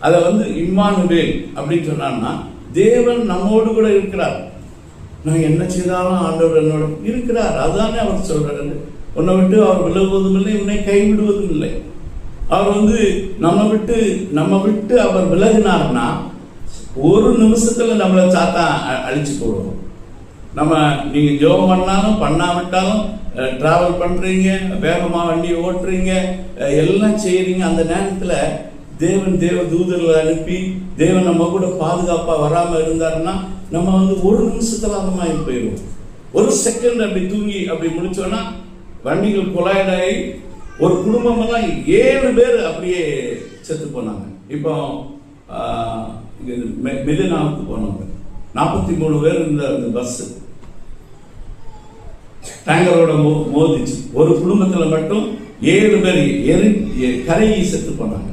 அதை இம்மானுவேல் அப்படின்னு சொன்னான்னா தேவன் நம்மோடு கூட இருக்கிறார். நான் என்ன செய்தாலும் ஆண்டவர் என்னோட இருக்கிறார். அதுதானே அவர் சொல்றாரு. உன்னை விட்டு அவர் விலகுவதும் இல்லை, உன்னை கைவிடுவதும் இல்லை. அவர் நம்ம விட்டு அவர் விலகினார்னா ஒரு நிமிஷத்துல நம்மளை சாத்தா அழிச்சு போடுவோம். நீங்க ஜெபம் பண்ணாலும் பண்ணாவிட்டாலும் டிராவல் பண்றீங்க, வேகமா வண்டியை ஓட்டுறீங்க, எல்லாம் செய்யறீங்க. அந்த நேரத்துல தேவ தூதர்களை அனுப்பி தேவன் நம்ம கூட பாதுகாப்பா வராம இருந்தாருன்னா நம்ம ஒரு நிமிஷத்துல அந்த மாதிரி போயிடுவோம். ஒரு செகண்ட் அப்படி தூங்கி அப்படி முடிச்சோன்னா வண்டிகள் கொலாய்டாகி ஒரு குடும்பம் எல்லாம் 7 பேர் அப்படியே செத்து போனாங்க. இப்போ மெதினாவுக்கு போனவங்க 43 பேர் இந்த பஸ் டேங்கரோட மோதிச்சு. ஒரு குடும்பத்துல மட்டும் 7 பேர் கரையை செத்து போனாங்க.